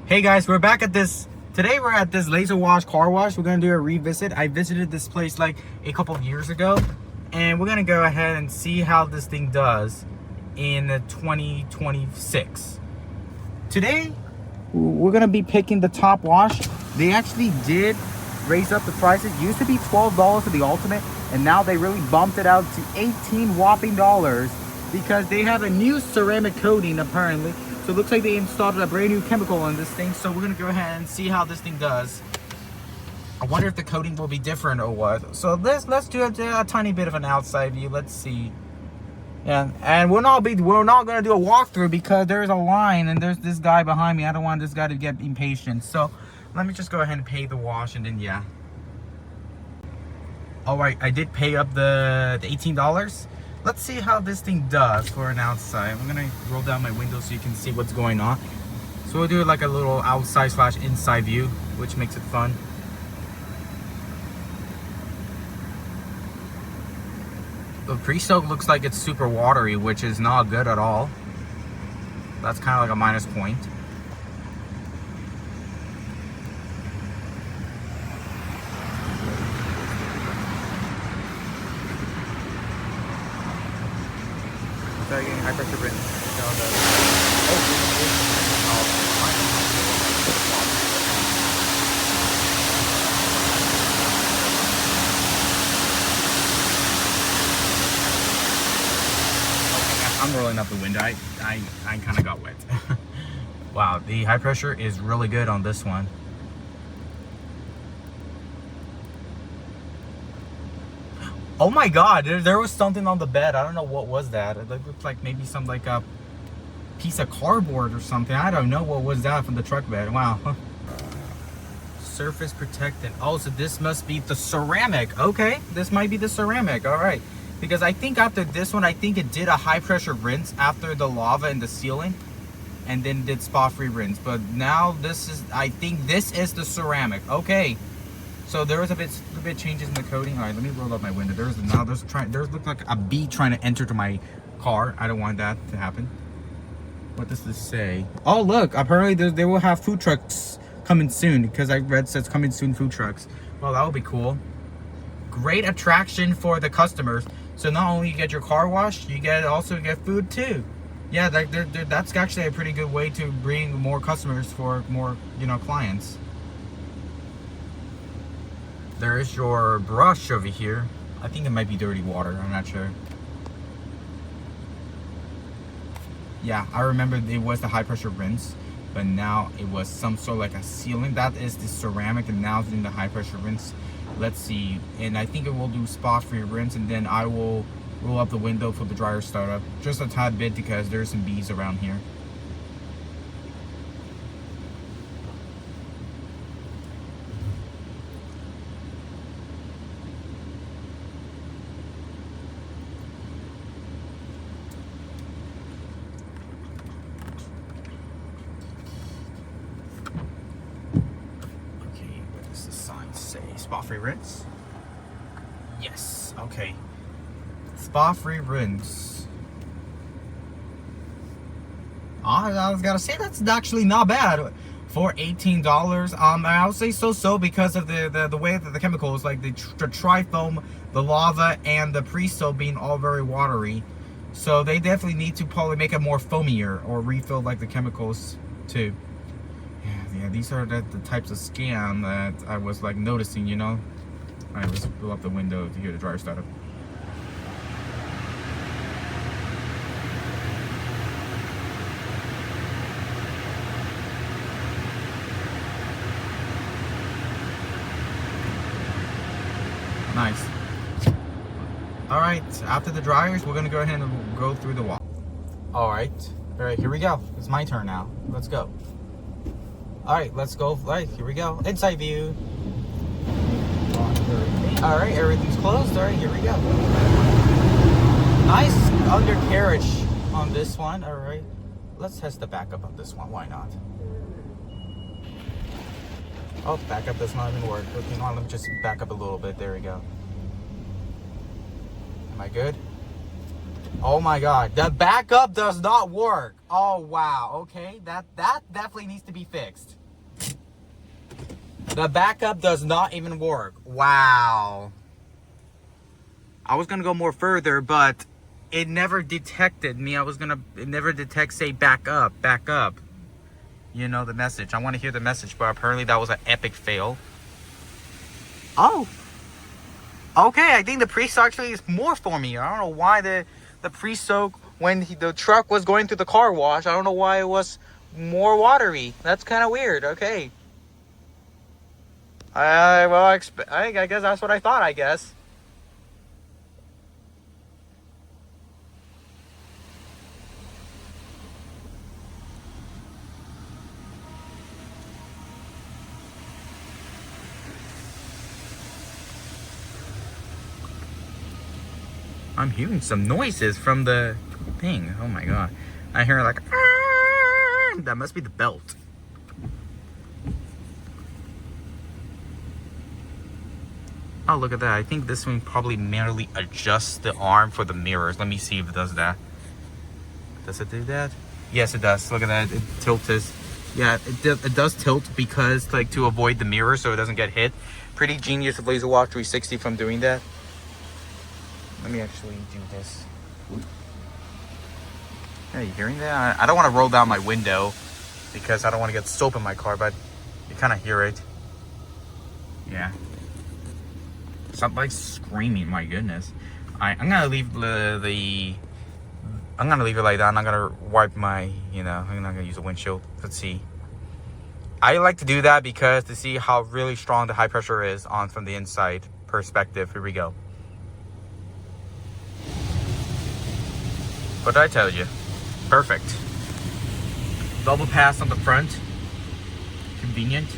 Hey guys, we're back at this. Today we're at this laser wash car wash. We're gonna do a revisit. I visited this place like a couple of years ago, and we're gonna go ahead and see how this thing does in 2026. Today we're gonna be picking the top wash. They actually did raise up the prices. It used to be $12 for the ultimate, and now they really bumped it out to $18 whopping dollars because they have a new ceramic coating apparently. So it looks like they installed a brand new chemical on this thing. So we're gonna go ahead and see how this thing does. I wonder if the coating will be different or what. So let's do a tiny bit of an outside view. Let's see. Yeah, and we're not gonna do a walkthrough because there's a line and there's this guy behind me. I don't want this guy to get impatient. So let me just go ahead and pay the wash and then yeah. All right, I did pay up the $18. Let's see how this thing does for an outside. I'm gonna roll down my window so you can see what's going on. So we'll do like a little outside / inside view, which makes it fun. The pre-soak looks like it's super watery, which is not good at all. That's kind of like a minus point. Start getting high pressure rinse. I'm rolling up the window. I kind of got wet. Wow, the high pressure is really good on this one. Oh my god, there was something on the bed. I don't know what was that. It looked like maybe some like a piece of cardboard or something. I don't know what was that from the truck bed. Wow. Surface protectant. Oh, so this must be the ceramic. Okay, this might be the ceramic. All right. Because I think after this one, I think it did a high pressure rinse after the lava and the sealing. And then did spot-free rinse. But now this is, I think this is the ceramic. Okay. So there was a bit changes in the coating. All right, let me roll up my window. There's looked like a bee trying to enter to my car. I don't want that to happen. What does this say? Oh look, apparently they will have food trucks coming soon because I read says coming soon food trucks. Well, that would be cool. Great attraction for the customers. So not only you get your car washed, you also get food too. Yeah, that's actually a pretty good way to bring more customers for more clients. There's your brush over here. I think it might be dirty water. I'm not sure. Yeah, I remember it was the high pressure rinse, but now it was some sort of like a sealing. That is the ceramic, and now it's doing the high pressure rinse. Let's see. And I think it will do spot-free rinse, and then I will roll up the window for the dryer startup. Just a tad bit because there's some bees around here. Spot-free rinse? Yes, okay. Spot-free rinse. I was gotta say that's actually not bad for $18. I would say so because of the way that the chemicals, like the tri-foam, the lava, and the pre-soap being all very watery. So they definitely need to probably make it more foamier or refill like the chemicals too. Yeah, these are the types of scam that I was like noticing, Alright, let's pull up the window to hear the dryer start up. Nice. Alright, after the dryers, we're gonna go ahead and go through the wall. Alright, here we go. It's my turn now. Let's go. Alright, let's go. Alright, here we go. Inside view. Alright, everything's closed. Alright, here we go. Nice undercarriage on this one. Alright. Let's test the backup on this one. Why not? Oh, backup does not even work. Okay, let me just back up a little bit. There we go. Am I good? Oh my god, the backup does not work. Oh, wow. Okay, that definitely needs to be fixed. The backup does not even work. Wow. I was gonna go more further, but it never detected me. It never detects, say, back up. You know, the message. I want to hear the message, but apparently that was an epic fail. Oh. Okay, I think the pre-soak actually is more for me. I don't know why the pre-soak, when the truck was going through the car wash, I don't know why it was more watery. That's kind of weird. Okay. I guess that's what I thought, I guess. I'm hearing some noises from the thing. Oh my god. I hear like, ah! That must be the belt. Oh, look at that. I think this one probably merely adjusts the arm for the mirrors. Let me see if it does that. Does it do that? Yes, it does. Look at that. It tilts. Yeah, it does tilt because, like, to avoid the mirror so it doesn't get hit. Pretty genius of Laserwash 360 from doing that. Let me actually do this. Yeah, you hearing that? I don't want to roll down my window because I don't want to get soap in my car, but you kind of hear it. Yeah. Something like screaming, my goodness. I'm gonna leave I'm gonna leave it like that. I'm not gonna wipe my, I'm not gonna use a windshield. Let's see. I like to do that because to see how really strong the high pressure is on from the inside perspective. Here we go. What did I tell you? Perfect. Double pass on the front. Convenient.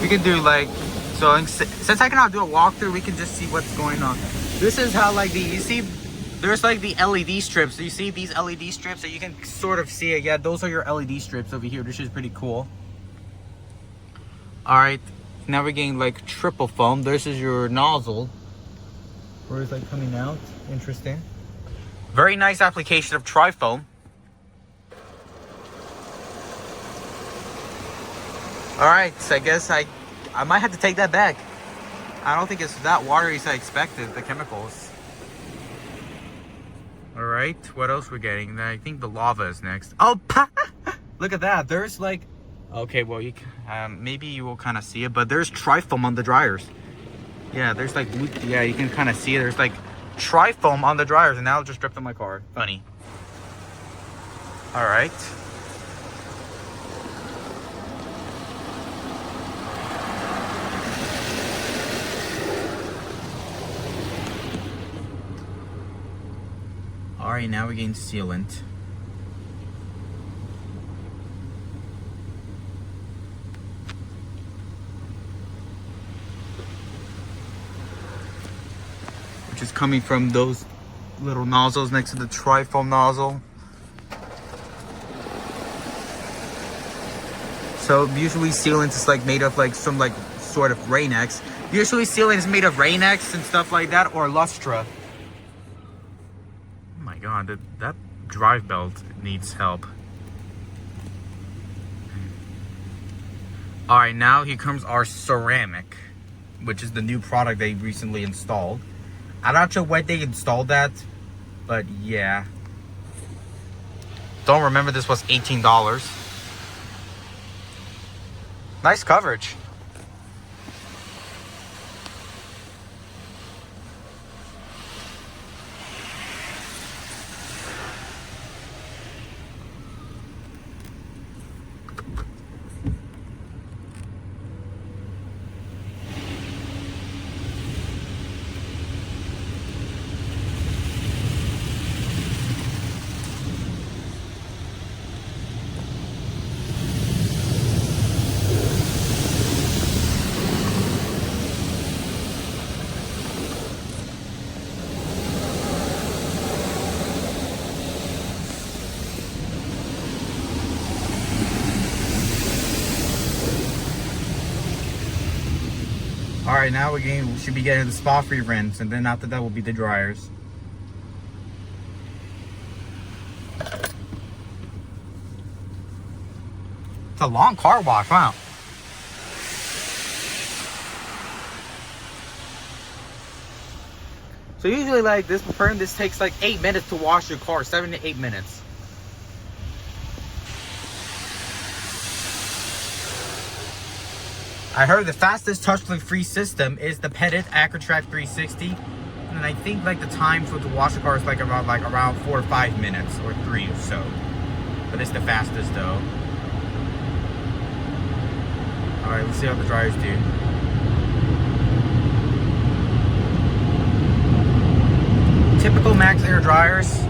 We can do like, so since I cannot do a walkthrough, we can just see what's going on. This is how, like, you see, there's like the LED strips. So you see these LED strips that you can sort of see it. Yeah, those are your LED strips over here, which is pretty cool. All right, now we're getting like triple foam. This is your nozzle, where it's like coming out. Interesting. Very nice application of tri-foam. All right, so I guess I might have to take that back. I don't think it's that watery as I expected, the chemicals. All right, what else we're getting? I think the lava is next. Oh, look at that. There's like, okay, well, maybe you will kind of see it, but there's tri-foam on the dryers. Yeah, there's like, yeah, you can kind of see it. There's like tri-foam on the dryers, and now it just dripped on my car. Funny. All right. All right, now we're getting sealant. Which is coming from those little nozzles next to the tri-foam nozzle. So usually sealant is like made of like some like sort of Rain-X. Usually sealant is made of Rain-X and stuff like that, or Lustra. God, that drive belt needs help. All right, now here comes our ceramic, which is the new product they recently installed. I'm not sure when they installed that, but yeah. Don't remember this was $18. Nice coverage. All right, now we should be getting the spot free rinse, and then after that will be the dryers. It's a long car wash, wow. So usually like this takes like 8 minutes to wash your car, 7 to 8 minutes. I heard the fastest touch-free system is the Pettit AccuTrack 360, and I think like the time for to wash the car is like around 4 or 5 minutes or 3 or so. But it's the fastest though. All right, let's see how the dryers do. Typical Max Air dryers.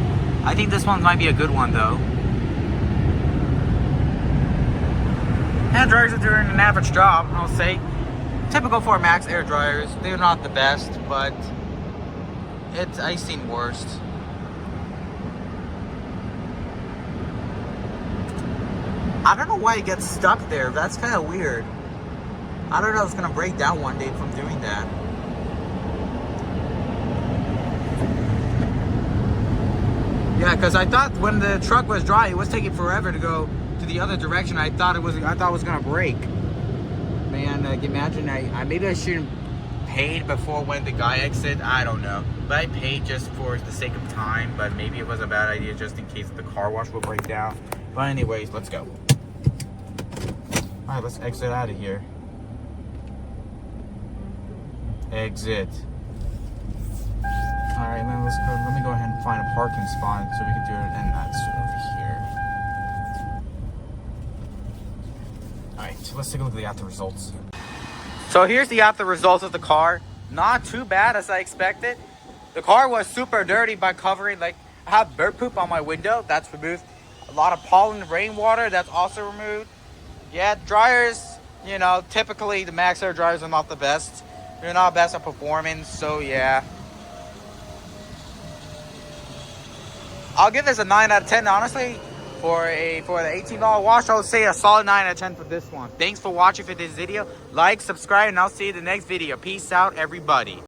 I think this one might be a good one though. Hand dryers are doing an average job, I'll say. Typical for Max Air dryers. They're not the best, but I've seen worse. I don't know why it gets stuck there. That's kind of weird. I don't know if it's gonna break down one day from doing that. Yeah, because I thought when the truck was dry, it was taking forever to go to the other direction. I thought it was gonna break. Man, like imagine maybe I shouldn't paid before when the guy exited. I don't know, but I paid just for the sake of time. But maybe it was a bad idea just in case the car wash will break down. But anyways, let's go. All right, let's exit out of here. Exit. All right, then let me go ahead and find a parking spot so we can do it, and that's over here. All right, so let's take a look at the after results. So here's the after results of the car. Not too bad as I expected. The car was super dirty by covering, like I have bird poop on my window, that's removed. A lot of pollen, rainwater, that's also removed. Yeah, dryers, you know, typically the Max Air dryers are not the best. They're not best at performance, so yeah. I'll give this a 9 out of 10, honestly. For the $18 wash, I would say a solid 9 out of 10 for this one. Thanks for watching for this video. Like, subscribe, and I'll see you in the next video. Peace out, everybody.